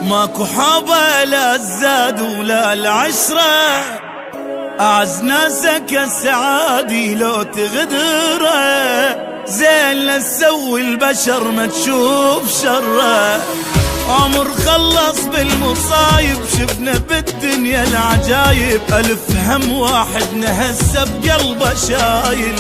ماكو حبة لا الزاد ولا العشرة، أعز ناسك السعادي لو تغدره، زين لا تسوي البشر ما تشوف شره. عمر خلص بالمصايب شفنا بالدنيا العجايب، ألف هم واحد نهسه بقلبه شايل.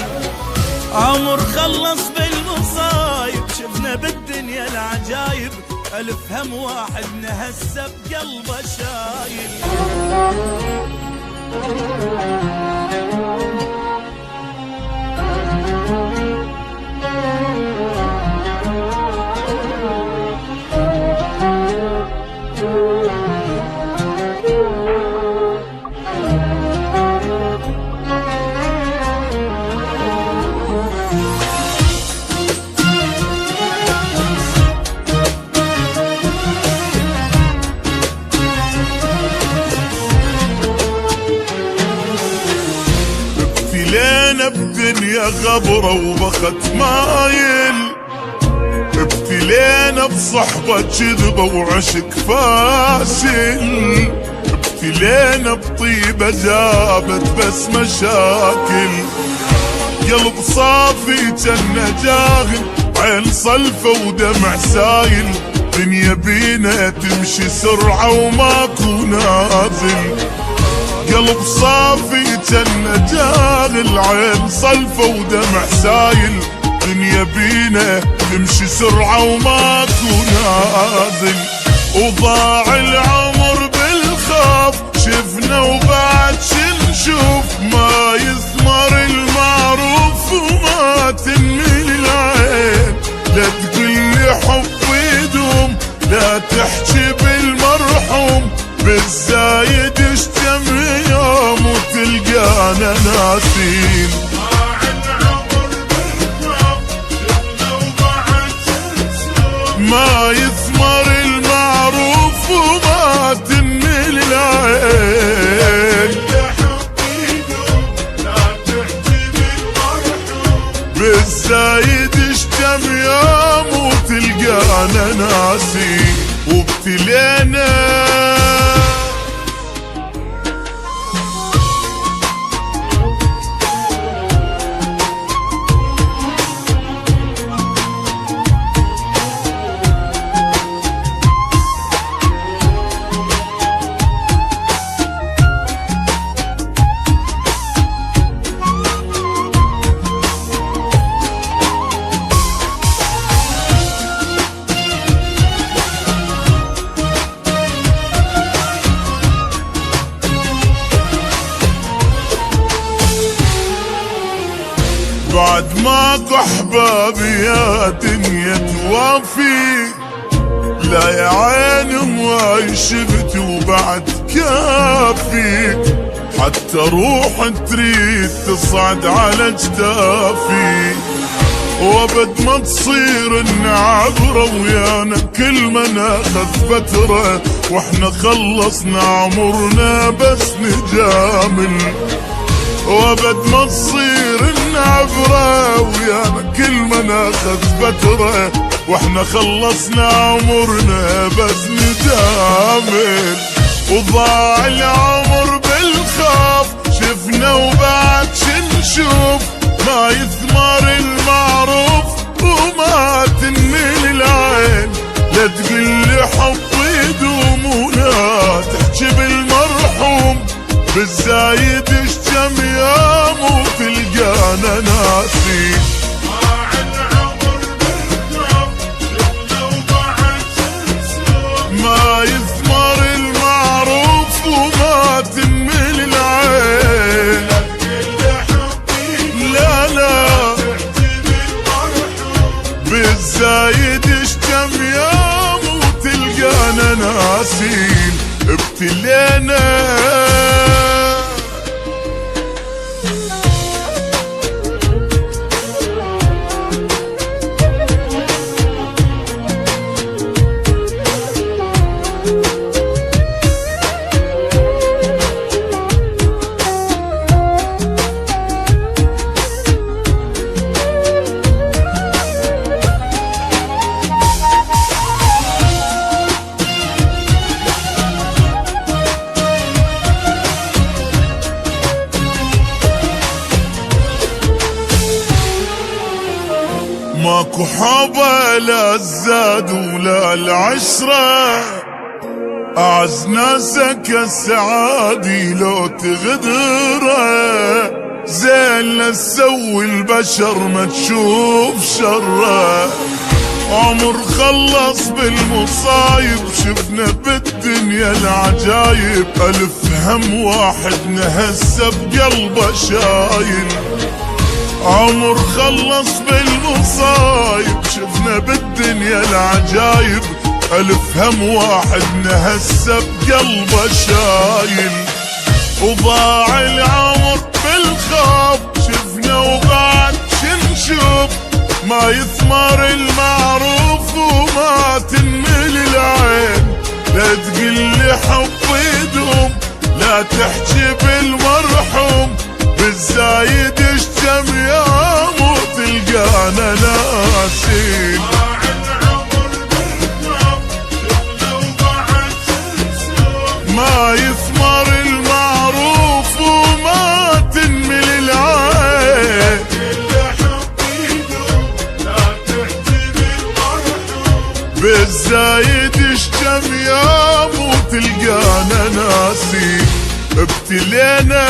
عمر خلص بالمصايب شفنا بالدنيا العجايب، ألف هم واحد نهسه بقلبه شايل. ابتلينا بدنيا غبرة وبخت مايل، ابتلينا بصحبة كذبة وعشق فاشل، ابتلينا بطيبة جابت بس مشاكل. قلب صافي جنة جاهل، عين صلفة ودمع سايل، دنيا بينا تمشي سرعة وماكو نازل. قلب صافي جنة جاهل، عين صلفة ودمع سايل، دنيا بينا تمشي سرعة وماكو نازل. وضاع العمر بالخوف شفنا وبعد شنشوف، ما يثمر المعروف وما تنمي العين. لا تقلي حب يدوم، لا تحكي بالمرحوم، بالزايد اشتم يوم وتلقانا ناسين. ما يثمر المعروف وما تنمي العين. بالزايد اشتم يوم وتلقانا ناسين. وابتلينا بعد ماكو احبابي يا دنيا توافي، لا يا عيني ما شفت وبعد كافي، حتى روح تريد تصعد على جدافي. وابد ما تصير النعبرة ويانا كل ما ناخذ فترة، واحنا خلصنا عمرنا بس نجامل. وابد ما تصير النعبرة ويانا كل ما ناخذ فترة، واحنا خلصنا عمرنا بس ندامل. وضاع العمر بالخوف شفنا وبعد شنشوف، ما يثمر المعروف وما تنمي العين. لا تقلي حب يدوم ولا تحكي بالمرحوم، بالزايد اشتم يوم وتلقانا ناسين. ما يثمر المعروف وما تنمي العين. لا لا بالزايد اشتم يوم وتلقانا ناسين. ابتلينا ماكو حبة لا الزاد ولا العشرة، أعز ناسك السعادي لو تغدره، زين لا تسوي البشر ما تشوف شره. عمر خلص بالمصايب شفنا بالدنيا العجايب، ألف هم واحد نهسه بقلبه شايل. عمر خلص بالمصايب شفنا بالدنيا العجايب، ألف هم واحد نهسه بقلبه شايل. وضاع العمر بالخوف شفنا وبعد شنشوف، ما يثمر المعروف وما تنمل العين. لا تقلي حب يدوم لا تحكي بالمرحوم، بالزايد اشتم يوم وتلقانا ناسين. ما يثمر المعروف وما تنمل العين، بالزايد اشتم يوم وتلقانا ناسين. ابتلينا